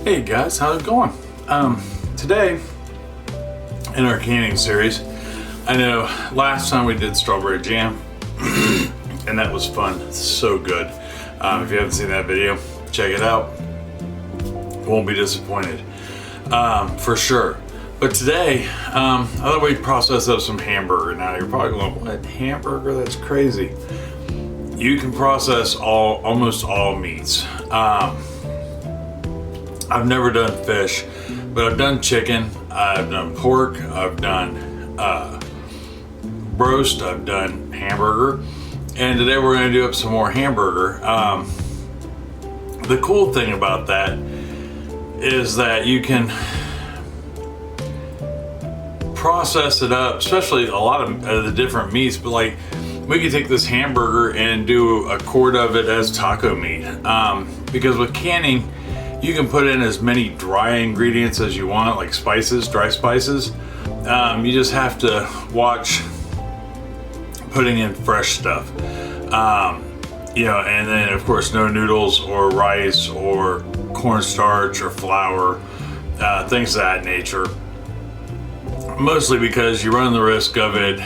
Hey guys, how's it going? Today in our canning series, I know last time we did strawberry jam and that was fun. It's so good. If you haven't seen that video, check it out. Won't be disappointed, for sure. But today, I thought we'd process up some hamburger. Now you're probably going, what, hamburger? That's crazy. You can process almost all meats. I've never done fish, but I've done chicken, I've done pork, I've done roast, I've done hamburger, and today we're going to do up some more hamburger. The cool thing about that is that you can process it up, especially a lot of the different meats, but like we could take this hamburger and do a quart of it as taco meat, because with canning you can put in as many dry ingredients as you want, like spices, dry spices. You just have to watch putting in fresh stuff, you know, and then of course no noodles or rice or cornstarch or flour, things of that nature, mostly because you run the risk of it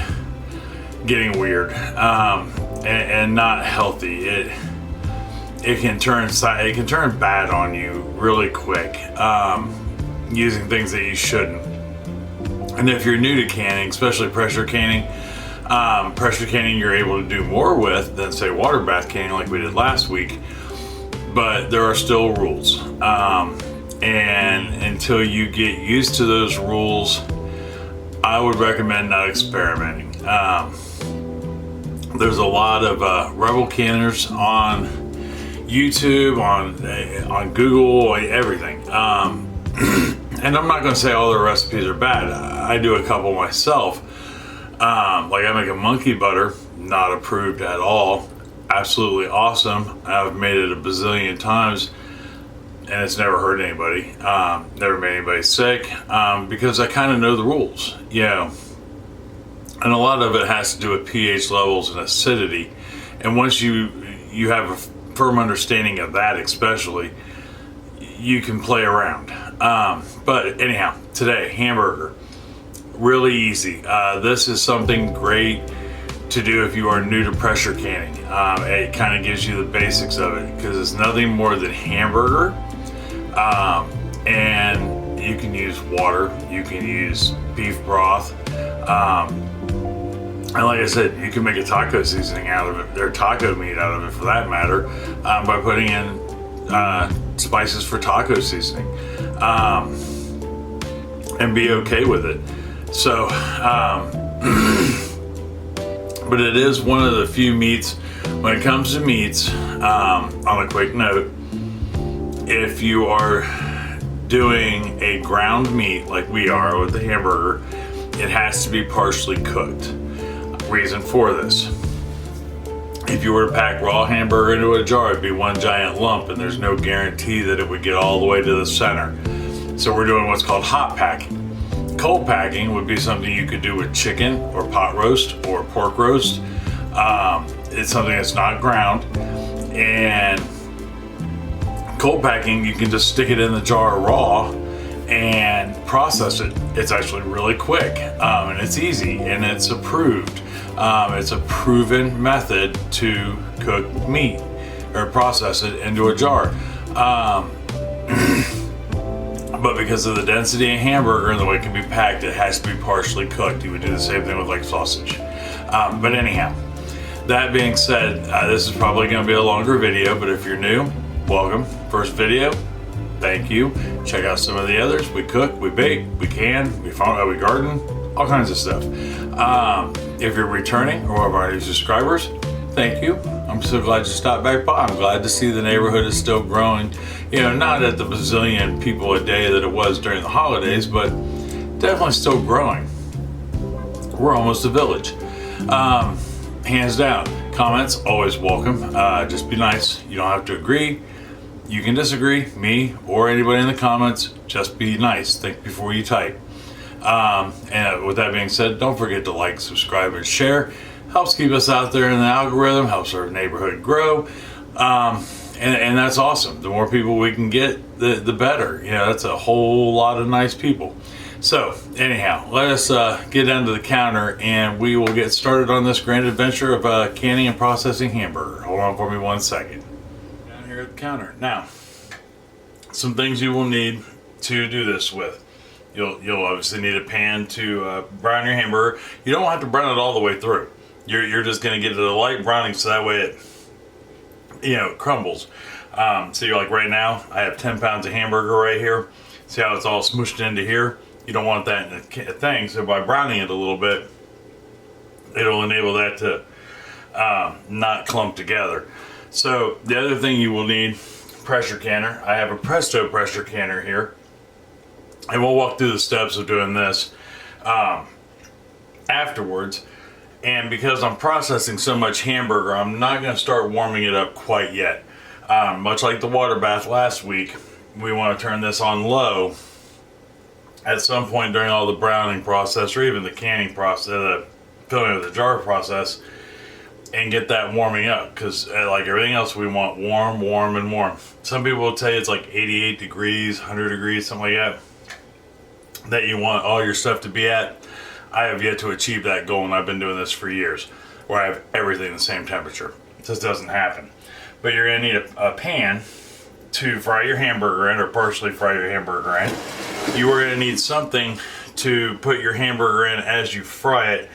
getting weird and not healthy. It can turn bad on you really quick, using things that you shouldn't. And if you're new to canning, especially pressure canning you're able to do more with than say water bath canning like we did last week, but there are still rules, and until you get used to those rules, I would recommend not experimenting. There's a lot of rebel canners on YouTube, on Google, everything. And I'm not going to say all their recipes are bad. I do a couple myself. Like I make a monkey butter, not approved at all. Absolutely awesome. I've made it a bazillion times and it's never hurt anybody. Never made anybody sick, because I kind of know the rules, you know. And a lot of it has to do with pH levels and acidity. And once you have a firm understanding of that, especially, you can play around. But anyhow, today, hamburger, really easy. This is something great to do if you are new to pressure canning. It kind of gives you the basics of it because it's nothing more than hamburger, and you can use water, you can use beef broth, and like I said, you can make a taco seasoning out of it, or taco meat out of it for that matter, by putting in spices for taco seasoning, and be okay with it. So, but it is one of the few meats, when it comes to meats, on a quick note, if you are doing a ground meat like we are with the hamburger, it has to be partially cooked. Reason for this: if you were to pack raw hamburger into a jar, it'd be one giant lump, and there's no guarantee that it would get all the way to the center. So we're doing what's called hot packing. Cold packing would be something you could do with chicken or pot roast or pork roast. It's something that's not ground, and cold packing, you can just stick it in the jar raw and process it. It's actually really quick, and it's easy, and it's approved. It's a proven method to cook meat or process it into a jar. But because of the density of hamburger and the way it can be packed, it has to be partially cooked. You would do the same thing with like sausage. But anyhow, that being said, this is probably going to be a longer video, but if you're new, welcome. First video, thank you. Check out some of the others. We cook, we bake, we can, we garden, all kinds of stuff. If you're returning or one of our new subscribers, thank you. I'm so glad you stopped back by. I'm glad to see the neighborhood is still growing. You know, not at the bazillion people a day that it was during the holidays, but definitely still growing. We're almost a village. Hands down. Comments, always welcome. Just be nice. You don't have to agree. You can disagree, me or anybody in the comments. Just be nice. Think before you type. And with that being said, don't forget to like, subscribe, and share. Helps keep us out there in the algorithm, helps our neighborhood grow. And that's awesome. The more people we can get, the better. You know, that's a whole lot of nice people. So anyhow, let us get down to the counter and we will get started on this grand adventure of canning and processing hamburger. Hold on for me 1 second. Down here at the counter. Now, some things you will need to do this with. You'll obviously need a pan to brown your hamburger. You don't have to brown it all the way through. You're just going to get it a light browning so that way it, you know, crumbles. So you're like, right now I have 10 pounds of hamburger right here. See how it's all smooshed into here? You don't want that in the thing, so by browning it a little bit, it'll enable that to not clump together. So the other thing you will need, pressure canner. I have a Presto pressure canner here, and we'll walk through the steps of doing this afterwards. And because I'm processing so much hamburger, I'm not going to start warming it up quite yet. Much like the water bath last week, we want to turn this on low at some point during all the browning process, or even the canning process, the filling of the jar process, and get that warming up. Because like everything else, we want warm, warm, and warm. Some people will tell you it's like 88 degrees, 100 degrees, something like that you want all your stuff to be at. I have yet to achieve that goal, and I've been doing this for years, where I have everything the same temperature. It just doesn't happen. But you're going to need a pan to fry your hamburger in, or partially fry your hamburger in. You are going to need something to put your hamburger in as you fry it,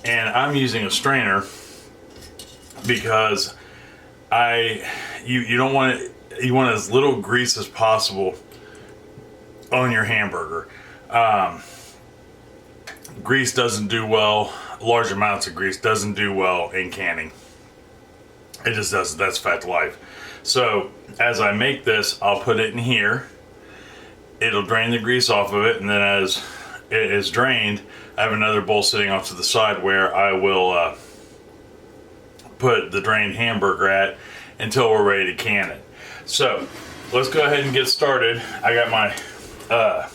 and I'm using a strainer because you don't want it. You want as little grease as possible on your hamburger. Grease doesn't do well. Large amounts of grease doesn't do well in canning. It just doesn't. That's fact life. So as I make this, I'll put it in here. It'll drain the grease off of it, and then as it is drained, I have another bowl sitting off to the side where I will put the drained hamburger at until we're ready to can it. So let's go ahead and get started. I got my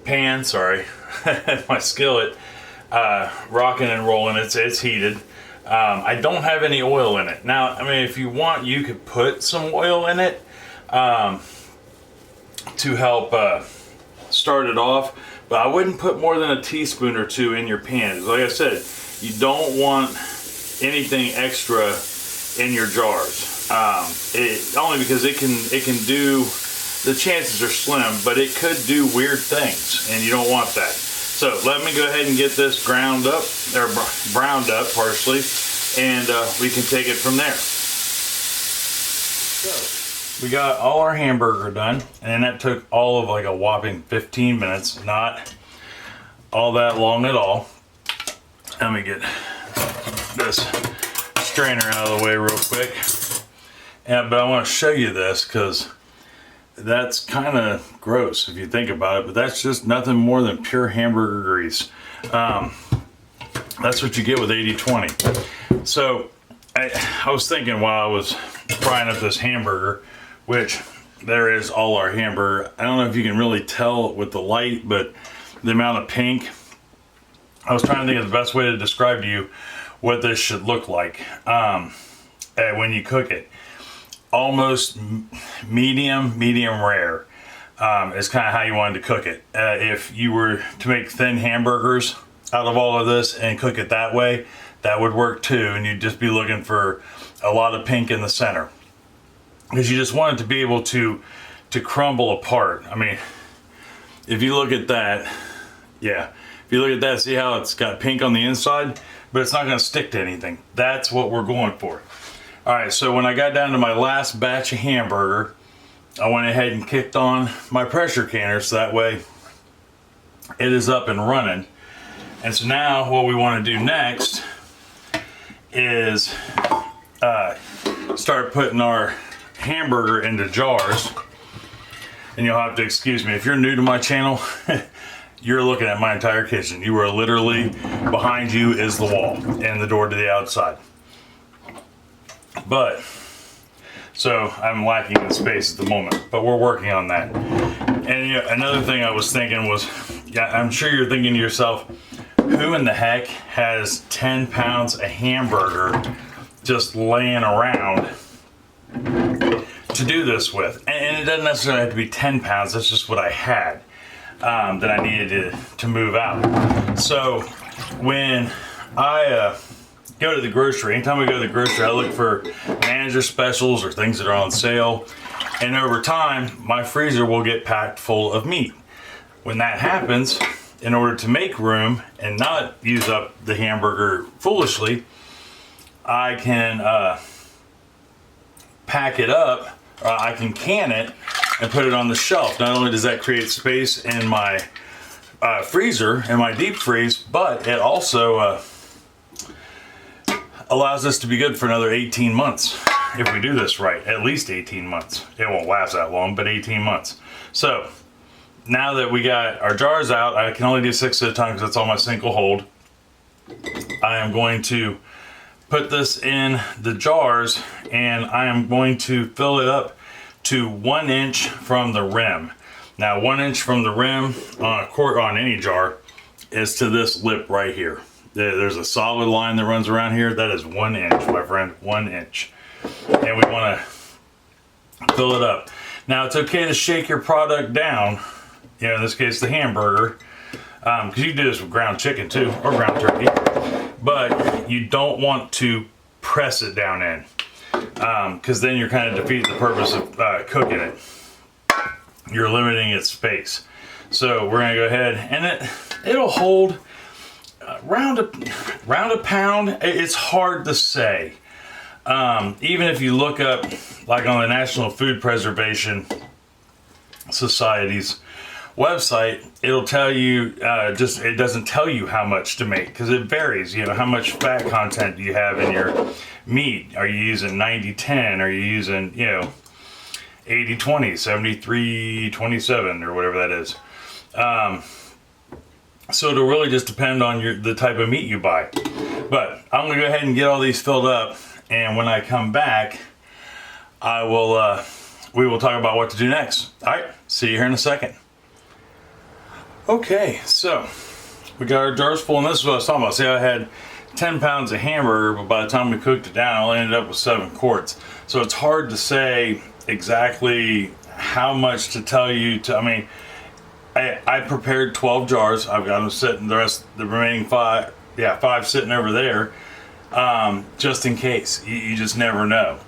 pan, sorry, my skillet rocking and rolling. It's heated. I don't have any oil in it. Now, I mean, if you want, you could put some oil in it to help start it off, but I wouldn't put more than a teaspoon or two in your pan. Like I said, you don't want anything extra in your jars. Only because it can do, the chances are slim, but it could do weird things, and you don't want that. So let me go ahead and get this ground up, or browned up partially, and we can take it from there. So we got all our hamburger done, and that took all of like a whopping 15 minutes, not all that long at all. Let me get this strainer out of the way real quick. But I want to show you this because that's kind of gross if you think about it, but that's just nothing more than pure hamburger grease. That's what you get with 80/20. So I was thinking while I was frying up this hamburger, which there is all our hamburger. I don't know if you can really tell with the light, but the amount of pink. I was trying to think of the best way to describe to you what this should look like when you cook it. Almost medium rare is kind of how you wanted to cook it. If you were to make thin hamburgers out of all of this and cook it that way, that would work too, and you'd just be looking for a lot of pink in the center, because you just want it to be able to crumble apart. I mean, if you look at that, yeah, if you look at that, see how it's got pink on the inside, but it's not going to stick to anything. That's what we're going for. All right, so when I got down to my last batch of hamburger, I went ahead and kicked on my pressure canner so that way it is up and running. And so now what we want to do next is start putting our hamburger into jars. And you'll have to excuse me if you're new to my channel. You're looking at my entire kitchen. You are literally, behind you is the wall and the door to the outside. But so I'm lacking in space at the moment, but we're working on that. And you know, another thing I was thinking was, yeah, I'm sure you're thinking to yourself, who in the heck has 10 pounds of hamburger just laying around to do this with? And it doesn't necessarily have to be 10 pounds. That's just what I had that I needed to move out. So when I go to the grocery, anytime I go to the grocery, I look for manager specials or things that are on sale. And over time, my freezer will get packed full of meat. When that happens, in order to make room and not use up the hamburger foolishly, I can pack it up, I can can it and put it on the shelf. Not only does that create space in my freezer, in my deep freeze, but it also allows us to be good for another 18 months if we do this right. At least 18 months. It won't last that long, but 18 months. So now that we got our jars out, I can only do 6 at a time because that's all my sink will hold. I am going to put this in the jars and I am going to fill it up to 1 inch from the rim. Now 1 inch from the rim on a quart on any jar is to this lip right here. There's a solid line that runs around here. That is 1 inch, my friend, 1 inch. And we want to fill it up. Now it's okay to shake your product down, you know, in this case the hamburger, because you can do this with ground chicken too, or ground turkey, but you don't want to press it down in, because then you're kind of defeating the purpose of cooking it. You're limiting its space. So we're gonna go ahead and it'll hold around a pound. It's hard to say. Even if you look up, like on the National Food Preservation Society's website, it'll tell you, it doesn't tell you how much to make because it varies. You know, how much fat content do you have in your meat? Are you using 90-10? Are you using, you know, 80-20, 73-27, or whatever that is? So it'll really just depend on the type of meat you buy. But I'm gonna go ahead and get all these filled up, and when I come back, we will talk about what to do next. All right, see you here in a second. Okay, so we got our jars full, and this is what I was talking about. See, I had 10 pounds of hamburger, but by the time we cooked it down, I only ended up with 7 quarts. So it's hard to say exactly how much to tell you to, I mean, I prepared 12 jars. I've got them sitting, the remaining 5 sitting over there, just in case. You just never know,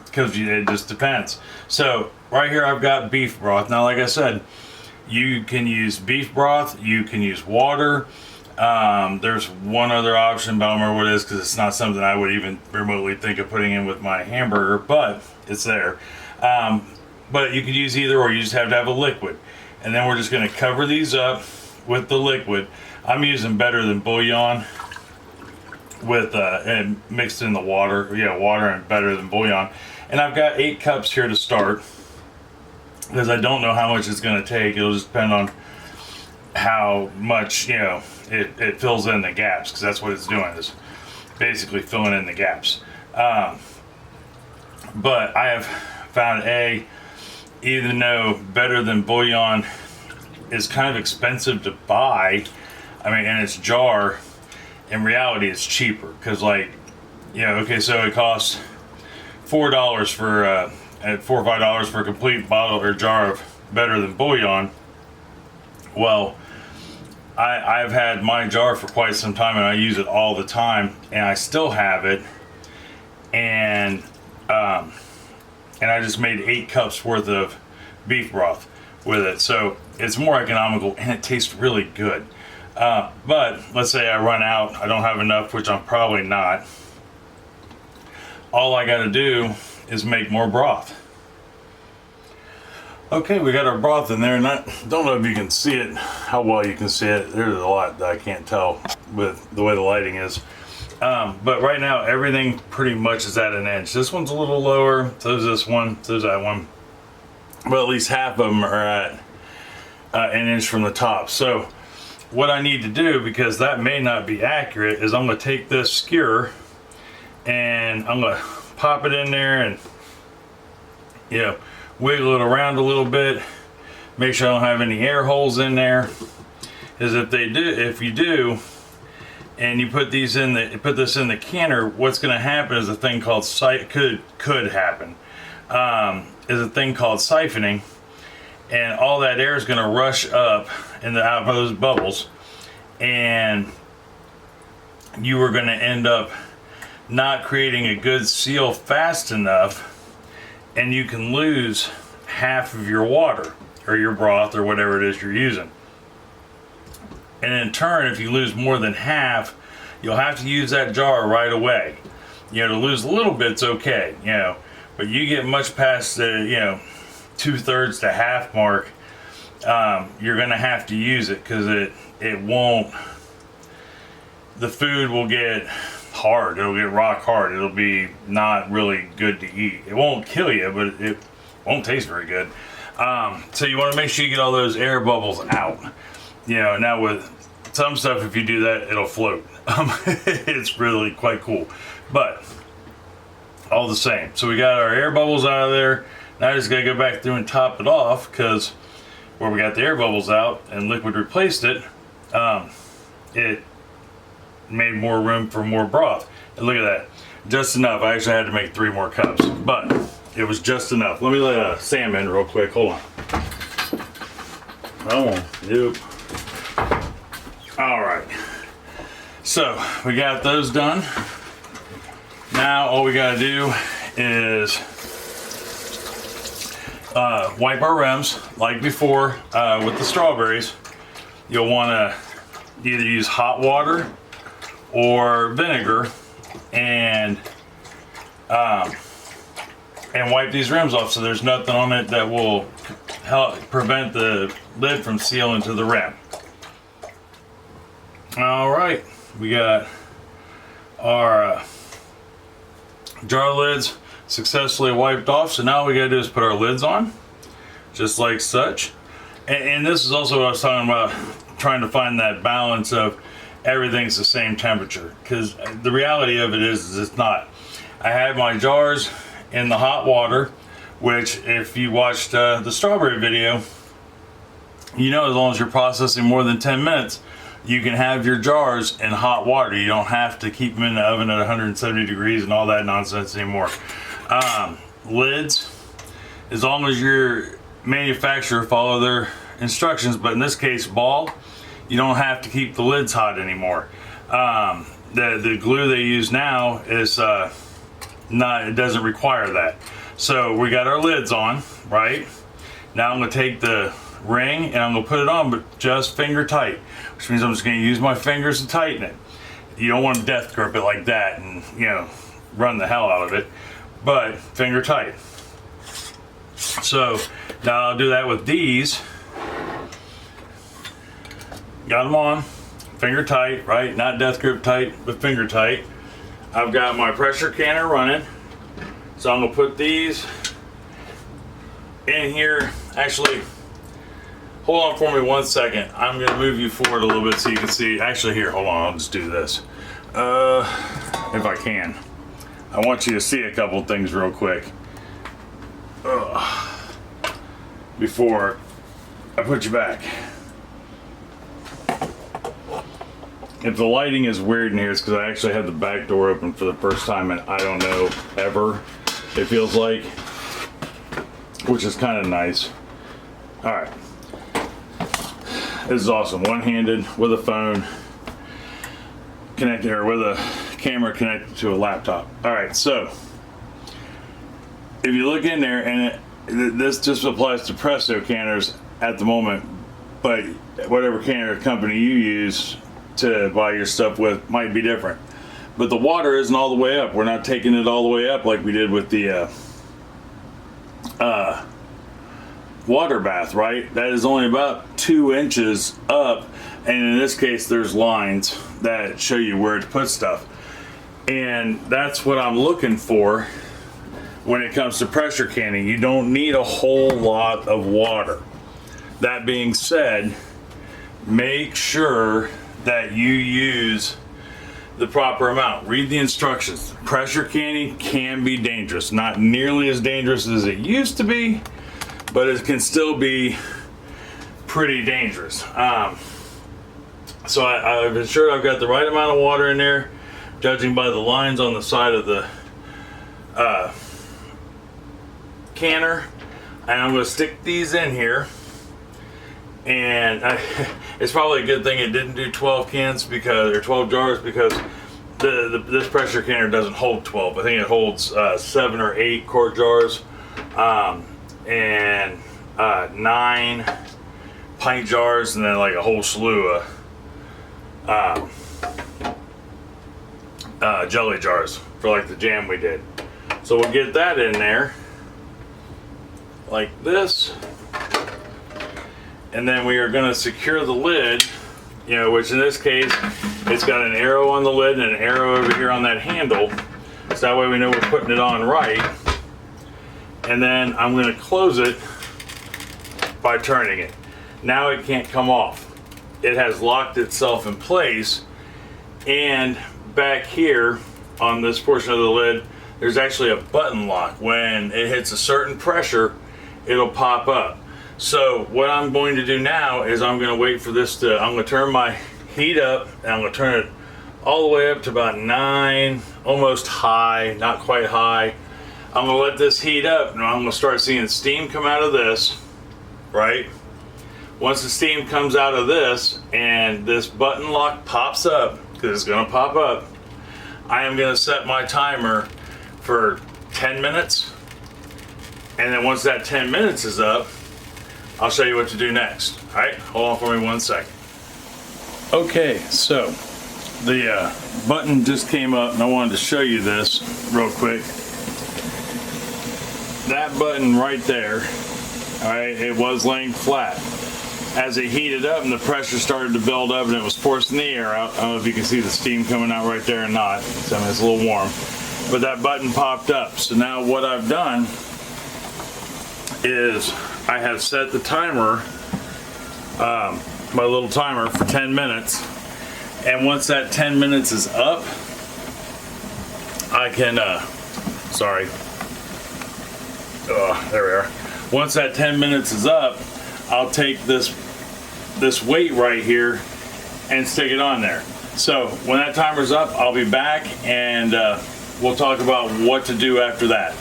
because it just depends. So right here I've got beef broth. Now, like I said, you can use beef broth, you can use water. There's one other option, but I don't remember what it is because it's not something I would even remotely think of putting in with my hamburger, but it's there. But you could use either, or you just have to have a liquid. And then we're just going to cover these up with the liquid. I'm using Better Than Bouillon with and mixed in the water. Yeah, water and Better Than Bouillon. And I've got 8 cups here to start because I don't know how much it's going to take. It'll just depend on how much, you know, it fills in the gaps, because that's what it's doing, is basically filling in the gaps. But I have found even though Better Than Bouillon is kind of expensive to buy, I mean, in its jar, in reality it's cheaper, because, like, you know, okay, so it costs $4 for $4 or $5 for a complete bottle or jar of Better Than Bouillon. Well, I've had my jar for quite some time, and I use it all the time, and I still have it, and I just made 8 cups worth of beef broth with it, so it's more economical and it tastes really good. But let's say I run out, I don't have enough, which I'm probably not. All I got to do is make more broth. Okay, we got our broth in there, and I don't know if you can see it, how well you can see it. There's a lot that I can't tell with the way the lighting is. But right now, everything pretty much is at an inch. This one's a little lower, so is this one, so is that one. But at least half of them are at an inch from the top. So what I need to do, because that may not be accurate, is I'm going to take this skewer and I'm going to pop it in there and, you know, wiggle it around a little bit, make sure I don't have any air holes in there. Because if you do, and you put this in the canner, what's going to happen is a thing called could happen. is a thing called siphoning, and all that air is going to rush up in the out of those bubbles, and you are going to end up not creating a good seal fast enough, and you can lose half of your water or your broth or whatever it is you're using. And in turn, if you lose more than half, you'll have to use that jar right away. You know, to lose a little bit's okay, you know, but you get much past the, you know, 2/3 to half mark, you're gonna have to use it, because it won't, the food will get hard, it'll get rock hard, it'll be not really good to eat. It won't kill you, but it won't taste very good. So you want to make sure you get all those air bubbles out. You know, now with some stuff, if you do that, it'll float. It's really quite cool, but all the same. So we got our air bubbles out of there. Now I just gotta go back through and top it off, because where we got the air bubbles out and liquid replaced it, it made more room for more broth. And look at that, just enough. I actually had to make 3 more cups, but it was just enough. Let me let Sam in real quick. Hold on. Oh, yep. All right. So we got those done. Now all we gotta do is wipe our rims like before with the strawberries. You'll want to either use hot water or vinegar and wipe these rims off, so there's nothing on it that will help prevent the lid from sealing to the rim. All right, we got our jar lids successfully wiped off, so now all we gotta do is put our lids on, just like such. And this is also what I was talking about, trying to find that balance of everything's the same temperature, because the reality of it is it's not. I had my jars in the hot water, which if you watched the strawberry video, you know, as long as you're processing more than 10 minutes, you can have your jars in hot water. You don't have to keep them in the oven at 170 degrees and all that nonsense anymore. Lids, as long as your manufacturer follow their instructions, but in this case, Ball, you don't have to keep the lids hot anymore. The glue they use now is it doesn't require that. So we got our lids on, right? Now I'm gonna take the ring and I'm gonna put it on, but just finger tight, which means I'm just gonna use my fingers to tighten it. You don't want to death grip it like that and, you know, run the hell out of it, but finger tight. So now I'll do that with these. Got them on, finger tight, right? Not death grip tight, but finger tight. I've got my pressure canner running, so I'm gonna put these in here. Actually, hold on for me 1 second. I'm gonna move you forward a little bit so you can see. Actually, here, hold on, I'll just do this. If I can. I want you to see a couple things real quick. Before I put you back. If the lighting is weird in here, it's because I actually had the back door open for the first time and I don't know, ever, it feels like, which is kind of nice. All right. This is awesome. One-handed with a phone connected, or with a camera connected to a laptop. All right, so if you look in there, and this just applies to Presto canners at the moment, but whatever canner company you use to buy your stuff with might be different. But the water isn't all the way up. We're not taking it all the way up like we did with the water bath, right? That is only about 2 inches up, and in this case there's lines that show you where to put stuff, and that's what I'm looking for when it comes to pressure canning. You don't need a whole lot of water. That being said, make sure that you use the proper amount. Read the instructions. Pressure canning can be dangerous. Not nearly as dangerous as it used to be, but it can still be pretty dangerous. So I've ensured I've got the right amount of water in there, judging by the lines on the side of the canner, and I'm going to stick these in here. And it's probably a good thing it didn't do 12 cans because, or 12 jars, because this pressure canner doesn't hold 12. I think it holds 7 or 8 quart jars, and 9 pint jars, and then like a whole slew of jelly jars for like the jam we did. So we'll get that in there like this, and then we are going to secure the lid, you know, which in this case it's got an arrow on the lid and an arrow over here on that handle, so that way we know we're putting it on right. And then I'm going to close it by turning it. Now it can't come off. It has locked itself in place, and back here on this portion of the lid there's actually a button lock. When it hits a certain pressure, it'll pop up. So what I'm going to do now is I'm going to wait for this to, I'm going to turn my heat up, and I'm going to turn it all the way up to about 9, almost high, not quite high. I'm going to let this heat up, and I'm going to start seeing steam come out of this, right? Once the steam comes out of this and this button lock pops up, because it's going to pop up, I am going to set my timer for 10 minutes. And then once that 10 minutes is up, I'll show you what to do next. All right, hold on for me 1 second. Okay, so the button just came up, and I wanted to show you this real quick. That button right there, all right, it was laying flat. As it heated up and the pressure started to build up and it was forcing the air out, I don't know if you can see the steam coming out right there or not, so I mean, it's a little warm, but that button popped up. So now what I've done is I have set the timer, my little timer, for 10 minutes, and once that 10 minutes is up, I can, there we are. Once that 10 minutes is up, I'll take this weight right here and stick it on there. So when that timer's up, I'll be back, and we'll talk about what to do after that.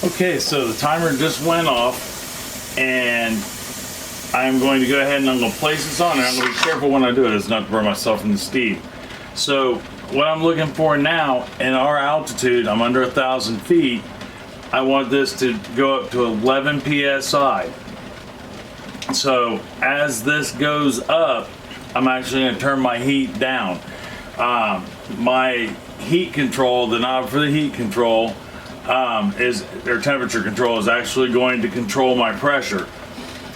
Okay, so the timer just went off, and I'm going to go ahead and I'm going to place this on there. I'm going to be careful when I do it, it's not to burn myself in the steam. So what I'm looking for now, in our altitude, I'm under 1,000 feet, I want this to go up to 11 psi. So as this goes up, I'm actually going to turn my heat down. My heat control, the knob for the heat control, temperature control, is actually going to control my pressure.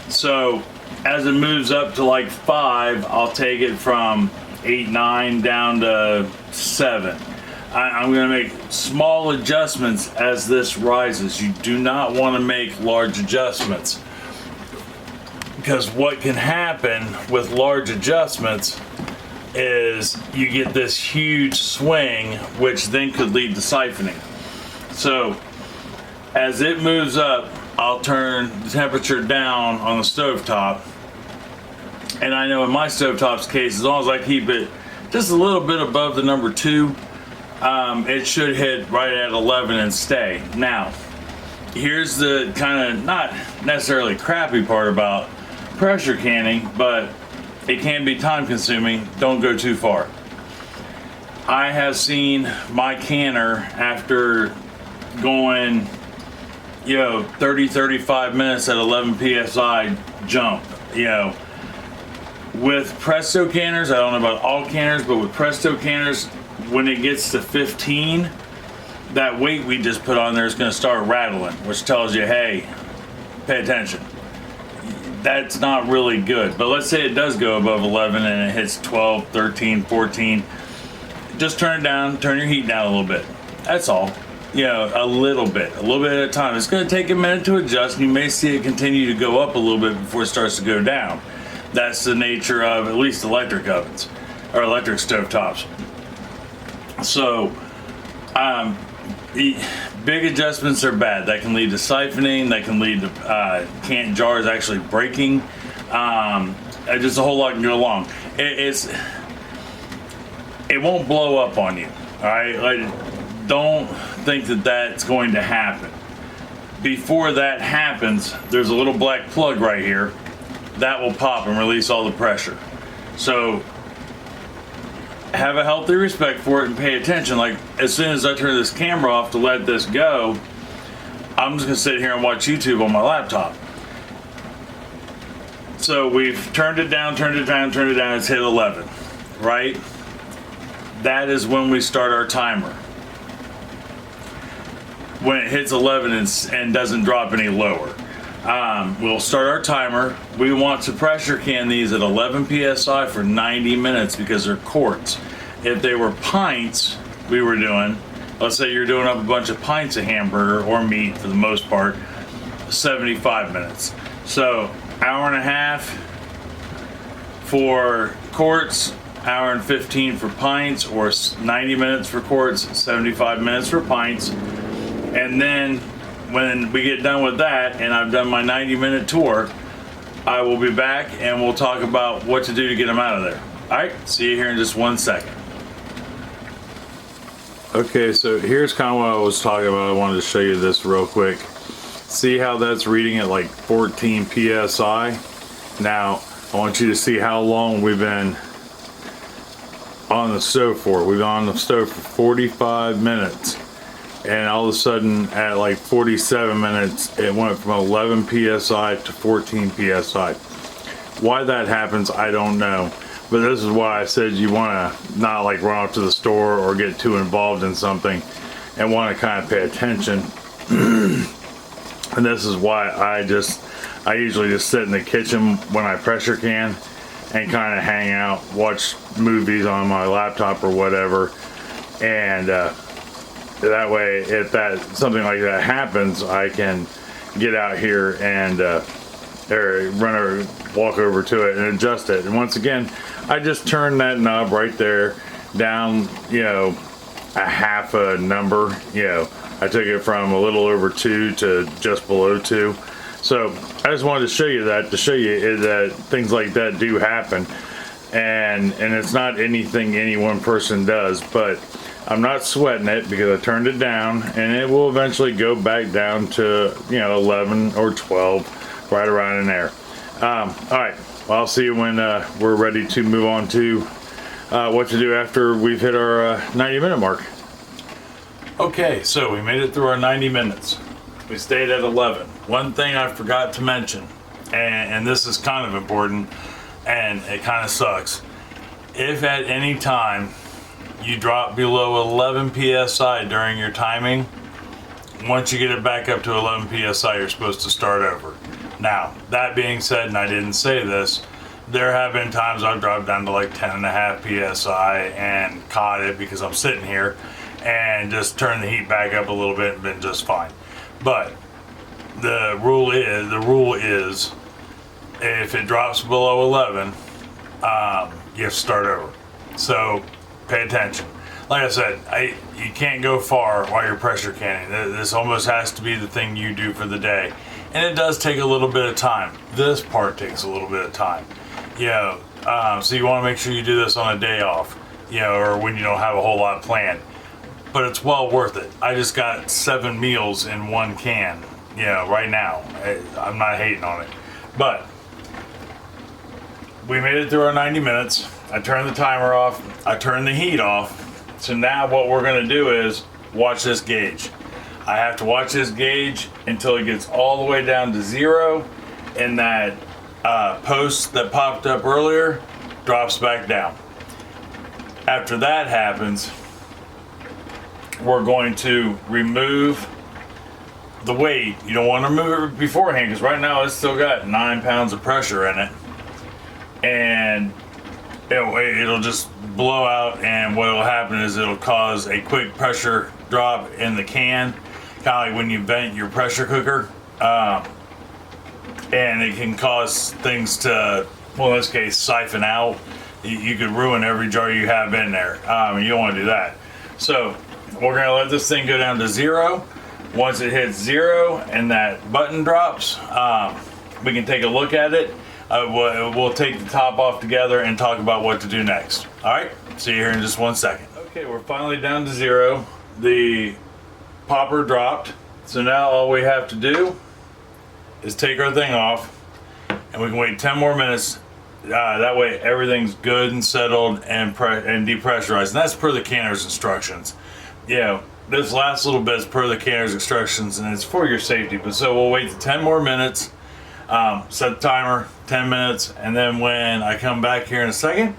So as it moves up to like 5, I'll take it from 8, 9 down to 7. I'm going to make small adjustments as this rises. You do not want to make large adjustments, because what can happen with large adjustments is you get this huge swing, which then could lead to siphoning. So as it moves up, I'll turn the temperature down on the stovetop, and I know in my stovetop's case, as long as I keep it just a little bit above the number 2, it should hit right at 11 and stay. Now, here's the kind of not necessarily crappy part about pressure canning, but it can be time consuming. Don't go too far. I have seen my canner, after going 30-35 minutes at 11 psi, jump. With Presto canners, I don't know about all canners, but with Presto canners, when it gets to 15, that weight we just put on there is going to start rattling, which tells you, hey, pay attention. That's not really good. But let's say it does go above 11 and it hits 12, 13, 14. Just turn it down, turn your heat down a little bit. That's all. A little bit at a time. It's going to take a minute to adjust, and you may see it continue to go up a little bit before it starts to go down. That's the nature of at least electric ovens or electric stovetops. So big adjustments are bad. That can lead to siphoning. That can lead to canned jars actually breaking. Just a whole lot can go along. It won't blow up on you. All right, don't think that that's going to happen. before that happens, there's a little black plug right here that will pop and release all the pressure. So have a healthy respect for it and pay attention. Like, as soon as I turn this camera off to let this go, I'm just gonna sit here and watch YouTube on my laptop. So we've turned it down, it's hit 11, right? That is when we start our timer. When it hits 11 and doesn't drop any lower. We'll start our timer. We want to pressure can these at 11 psi for 90 minutes because they're quarts. If they were pints we were doing, let's say you're doing up a bunch of pints of hamburger or meat for the most part, 75 minutes. So hour and a half for quarts, hour and 15 for pints, or 90 minutes for quarts, 75 minutes for pints. And then when we get done with that and I've done my 90-minute tour, I will be back and we'll talk about what to do to get them out of there. All right, see you here in just 1 second. Okay, so here's kind of what I was talking about. I wanted to show you this real quick. See how that's reading at like 14 psi? Now, I want you to see how long we've been on the stove for. We've been on the stove for 45 minutes. And all of a sudden at like 47 minutes it went from 11 psi to 14 psi. Why that happens, I don't know, but this is why I said you want to not like run off to the store or get too involved in something and want to kind of pay attention. And this is why I usually just sit in the kitchen when I pressure can and kind of hang out, watch movies on my laptop or whatever, and that way, if something like that happens, I can get out here and walk over to it and adjust it. And once again, I just turn that knob right there down, a half a number. I took it from a little over 2 to just below 2. So I just wanted to show you that, to show you that things like that do happen, and it's not anything any one person does, but I'm not sweating it because I turned it down, and it will eventually go back down to 11 or 12, right around in there. All right, well, I'll see you when we're ready to move on to what to do after we've hit our 90-minute mark. Okay, so we made it through our 90 minutes. We stayed at 11. One thing I forgot to mention, and this is kind of important, and it kind of sucks. If at any time you drop below 11 psi during your timing, once you get it back up to 11 psi, you're supposed to start over. Now, that being said, and I didn't say this, there have been times I've dropped down to like 10.5 psi and caught it because I'm sitting here and just turned the heat back up a little bit and been just fine. But the rule is if it drops below 11, you have to start over. So pay attention. Like I said, you can't go far while you're pressure canning. This almost has to be the thing you do for the day. And it does take a little bit of time. This part takes a little bit of time. So you want to make sure you do this on a day off, or when you don't have a whole lot planned. But it's well worth it. I just got 7 meals in one can, right now. I'm not hating on it. But we made it through our 90 minutes. I turned the timer off. I turned the heat off. So now what we're going to do is watch this gauge. I have to watch this gauge until it gets all the way down to 0, and that post that popped up earlier drops back down. After that happens, we're going to remove the weight. You don't want to remove it beforehand because right now it's still got 9 pounds of pressure in it, and it'll just blow out, and what will happen is it'll cause a quick pressure drop in the can, kind of like when you vent your pressure cooker, and it can cause things to, well, in this case, siphon out. You could ruin every jar you have in there. You don't want to do that. So we're going to let this thing go down to 0. Once it hits 0 and that button drops, we can take a look at it. We'll take the top off together and talk about what to do next. All right, see you here in just 1 second. Okay, we're finally down to 0. The popper dropped, So now all we have to do is take our thing off, and we can wait 10 more minutes. That way everything's good and settled and depressurized. And that's per the canner's instructions. Yeah, this last little bit is per the canner's instructions, and it's for your safety. But so we'll wait 10 more minutes, set the timer, 10 minutes, and then when I come back here in a second,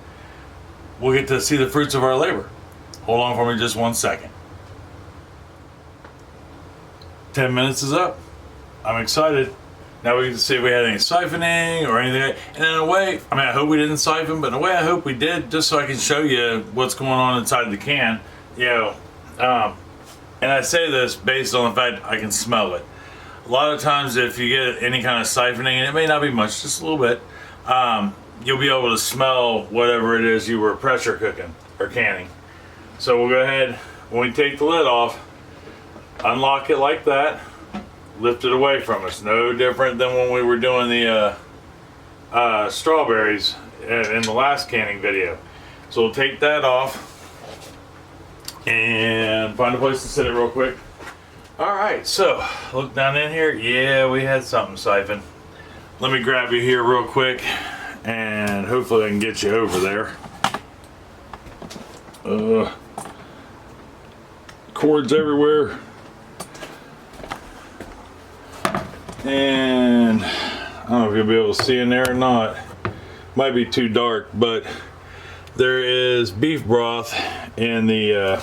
we'll get to see the fruits of our labor. Hold on for me just 1 second. 10 minutes is up. I'm excited. Now we can see if we had any siphoning or anything. And in a way, I mean, I hope we didn't siphon, but in a way I hope we did, just so I can show you what's going on inside the can. You know, and I say this based on the fact I can smell it. A lot of times if you get any kind of siphoning, and it may not be much, just a little bit, you'll be able to smell whatever it is you were pressure cooking or canning. So we'll go ahead, when we take the lid off, unlock it like that, lift it away from us. No different than when we were doing the strawberries in the last canning video. So we'll take that off and find a place to sit it real quick. Alright, so look down in here. Yeah, we had something siphoned. Let me grab you here real quick and hopefully I can get you over there. Cords everywhere. And I don't know if you'll be able to see in there or not. Might be too dark, but there is beef broth in the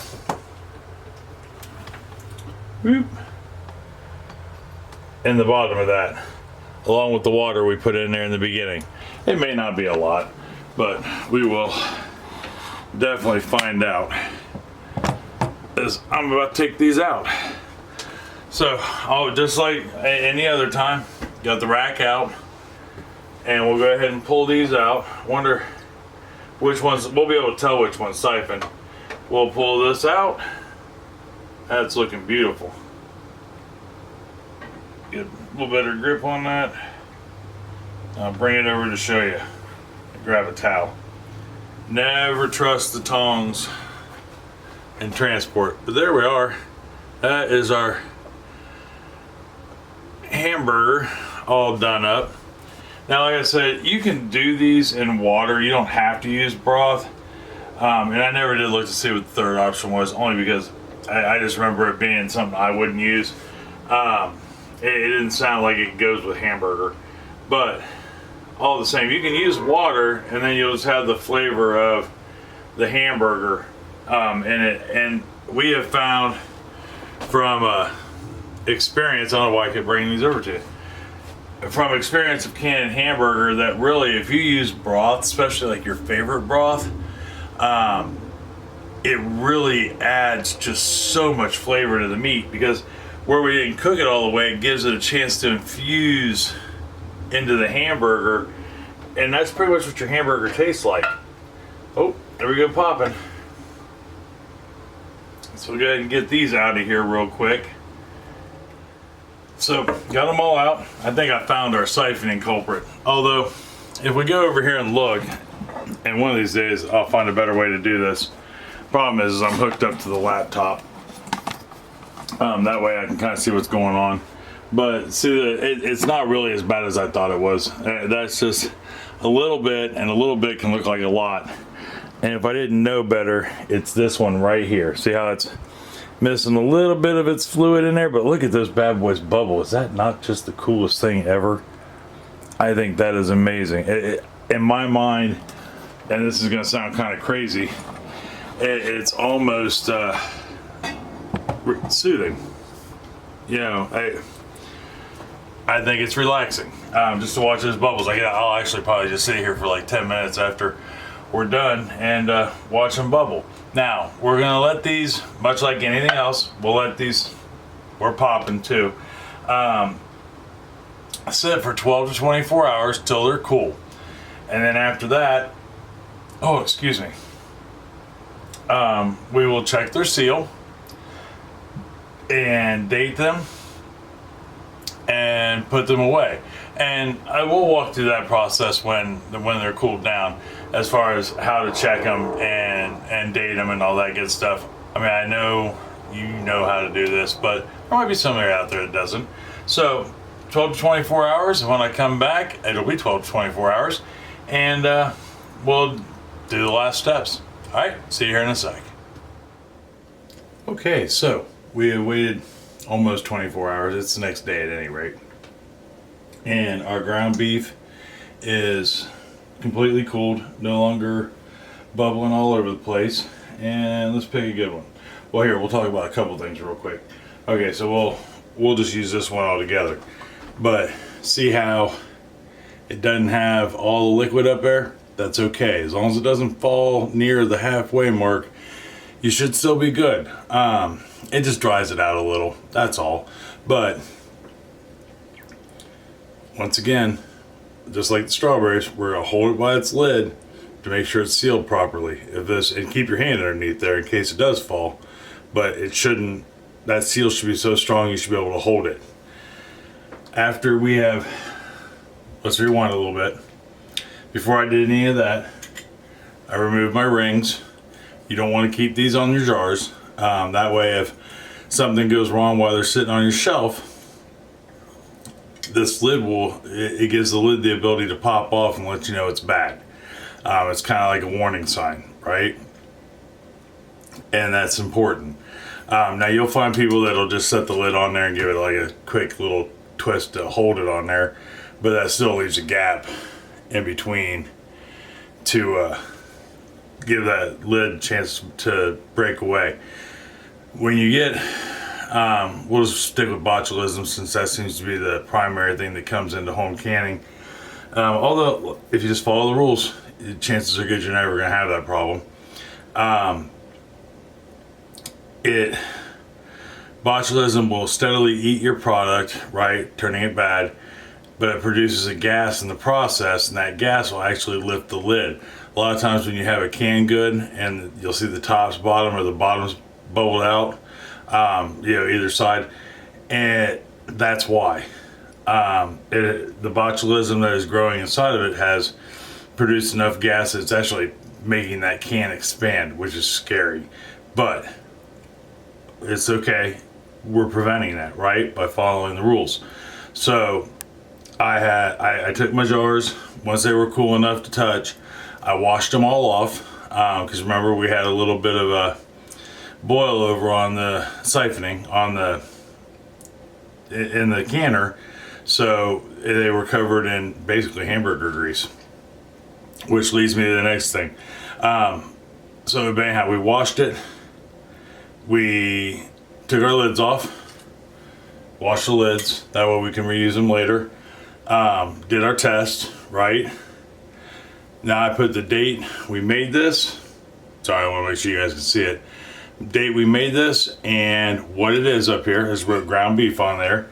in the bottom of that, along with the water we put in there in the beginning. It may not be a lot, but we will definitely find out as I'm about to take these out. So, just like any other time, got the rack out, and we'll go ahead and pull these out. Wonder which ones, we'll be able to tell which one's siphoned. We'll pull this out. That's looking beautiful. Get a little better grip on that. I'll bring it over to show you. Grab a towel. Never trust the tongs in transport. But there we are. That is our hamburger all done up. Now, like I said, you can do these in water. You don't have to use broth. And I never did look to see what the third option was, only because I just remember it being something I wouldn't use. It didn't sound like it goes with hamburger. But all the same, you can use water and then you'll just have the flavor of the hamburger in it. And we have found from experience, I don't know why I keep bringing these over to you, from experience of canning hamburger, that really if you use broth, especially like your favorite broth, it really adds just so much flavor to the meat, because where we didn't cook it all the way, it gives it a chance to infuse into the hamburger, and that's pretty much what your hamburger tastes like. Oh, there we go, popping. So we'll go ahead and get these out of here real quick. So, got them all out. I think I found our siphoning culprit. Although, if we go over here and look, and one of these days I'll find a better way to do this. Problem is I'm hooked up to the laptop. That way I can kind of see what's going on. But see, it's not really as bad as I thought it was. That's just a little bit, and a little bit can look like a lot. And if I didn't know better, it's this one right here. See how it's missing a little bit of its fluid in there, but look at those bad boys bubble. Is that not just the coolest thing ever? I think that is amazing. In my mind, and this is going to sound kind of crazy, it's almost soothing. You know, I think it's relaxing just to watch those bubbles. I'll actually probably just sit here for like 10 minutes after we're done and watch them bubble. Now, we're gonna let these, much like anything else, we're popping too, sit for 12 to 24 hours till they're cool. And then after that, we will check their seal and date them and put them away. And I will walk through that process when they're cooled down, as far as how to check them and date them and all that good stuff. I mean, I know you know how to do this, but there might be somebody out there that doesn't. So 12 to 24 hours, and when I come back, it'll be 12 to 24 hours, and we'll do the last steps. All right, see you here in a sec. Okay, so we have waited almost 24 hours. It's the next day at any rate. And our ground beef is completely cooled, no longer bubbling all over the place. And let's pick a good one. Well, here, we'll talk about a couple things real quick. Okay, so we'll just use this one all together. But see how it doesn't have all the liquid up there? That's okay. As long as it doesn't fall near the halfway mark, you should still be good. It just dries it out a little, that's all. But once again, just like the strawberries, we're gonna hold it by its lid to make sure it's sealed properly. And keep your hand underneath there in case it does fall. But it shouldn't, that seal should be so strong you should be able to hold it. After we have, let's rewind a little bit. Before I did any of that, I removed my rings. You don't want to keep these on your jars. That way if something goes wrong while they're sitting on your shelf, this lid it gives the lid the ability to pop off and let you know it's bad. It's kind of like a warning sign, right? And that's important. Now you'll find people that'll just set the lid on there and give it like a quick little twist to hold it on there, but that still leaves a gap in between to give that lid a chance to break away. When you get, we'll just stick with botulism since that seems to be the primary thing that comes into home canning. Although if you just follow the rules, chances are good you're never going to have that problem. Botulism will steadily eat your product, right, turning it bad, but it produces a gas in the process, and that gas will actually lift the lid. A lot of times when you have a canned good and you'll see the top's bottom or the bottom's bubbled out, either side, and that's why. The botulism that is growing inside of it has produced enough gas that it's actually making that can expand, which is scary. But it's okay. We're preventing that, right, by following the rules. So I took my jars once they were cool enough to touch. I washed them all off because remember we had a little bit of a boil over on the siphoning in the canner, so they were covered in basically hamburger grease, which leads me to the next thing. So anyhow, we washed it, we took our lids off, washed the lids, that way we can reuse them later. Did our test, right? Now I put the date we made this. Sorry, I want to make sure you guys can see it. Date we made this and what it is up here. There's ground beef on there.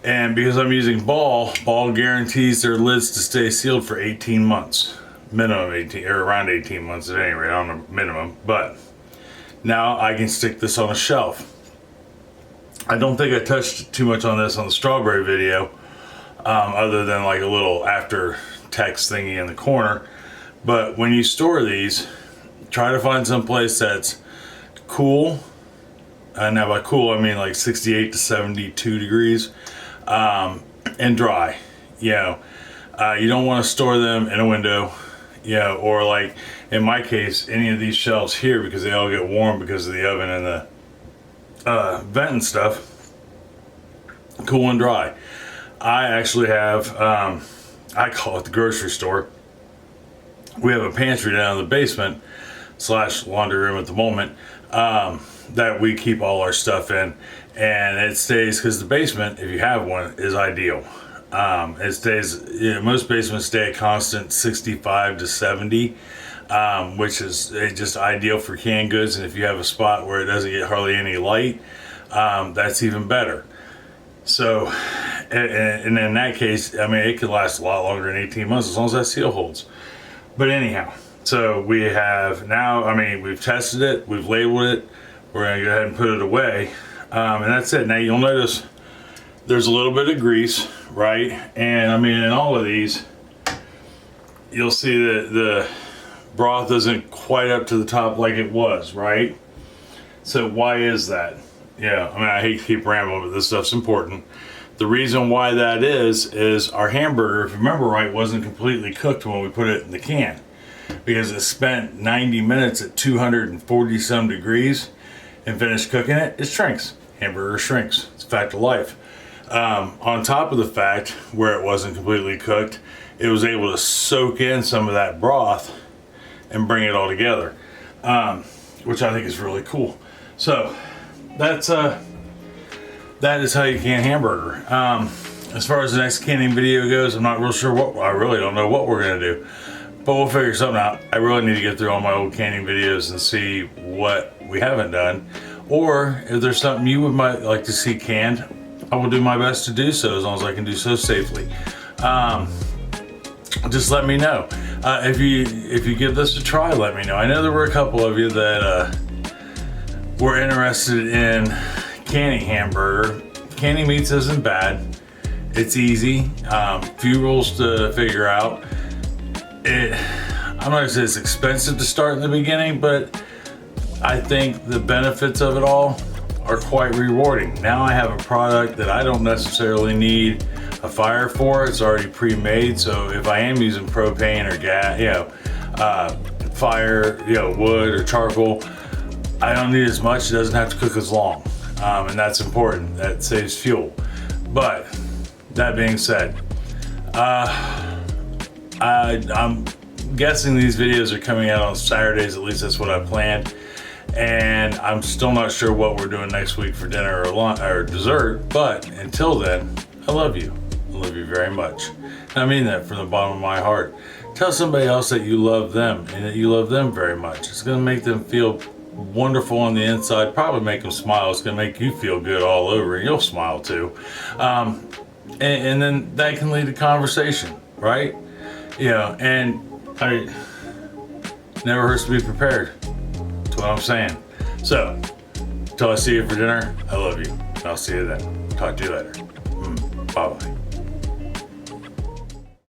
And because I'm using Ball guarantees their lids to stay sealed for 18 months. Minimum 18, or around 18 months at any rate, I don't know, minimum. But now I can stick this on a shelf. I don't think I touched too much on this on the strawberry video, other than like a little after text thingy in the corner. But when you store these, try to find some place that's cool. Now by cool I mean like 68 to 72 degrees, and dry. You don't want to store them in a window, or like in my case any of these shelves here, because they all get warm because of the oven and the vent and stuff. Cool and dry. I actually have I call it the grocery store. We have a pantry down in the basement / laundry room at the moment, that we keep all our stuff in, and it stays, because the basement, if you have one, is ideal. It stays, most basements stay at constant 65 to 70, which is just ideal for canned goods. And if you have a spot where it doesn't get hardly any light, that's even better. So, and in that case, I mean, it could last a lot longer than 18 months as long as that seal holds. But anyhow, so we have now, I mean, we've tested it, we've labeled it, we're gonna go ahead and put it away. And that's it. Now you'll notice there's a little bit of grease, right? And I mean, in all of these, you'll see that the broth isn't quite up to the top like it was, right? So why is that? Yeah, I mean, I hate to keep rambling, but this stuff's important. The reason why that is our hamburger, if you remember right, wasn't completely cooked when we put it in the can, because it spent 90 minutes at 240 some degrees and finished cooking it. It shrinks. Hamburger shrinks. It's a fact of life. On top of the fact where it wasn't completely cooked, it was able to soak in some of that broth and bring it all together, which I think is really cool. So that is how you can hamburger. As far as the next canning video goes, I'm not real sure I really don't know what we're gonna do, but we'll figure something out. I really need to get through all my old canning videos and see what we haven't done, or if there's something you might like to see canned, I will do my best to do so, as long as I can do so safely. Just let me know. If you give this a try, let me know. I know there were a couple of you that were interested in canning hamburger. Canning meats isn't bad. It's easy. Few rules to figure out. I'm not gonna say it's expensive to start in the beginning, but I think the benefits of it all are quite rewarding. Now I have a product that I don't necessarily need a fire for. It's already pre-made, so if I am using propane or gas, fire, wood or charcoal, I don't need as much. It doesn't have to cook as long, and that's important. That saves fuel. But that being said, I'm guessing these videos are coming out on Saturdays. At least that's what I planned. And I'm still not sure what we're doing next week for dinner or lunch or dessert. But until then, I love you. I love you very much. And I mean that from the bottom of my heart. Tell somebody else that you love them and that you love them very much. It's going to make them feel wonderful on the inside. Probably make them smile. It's going to make you feel good all over, and you'll smile too. And then that can lead to conversation, right? And I never hurts to be prepared. That's what I'm saying. So, until I see you for dinner, I love you. I'll see you then. Talk to you later. Bye-bye.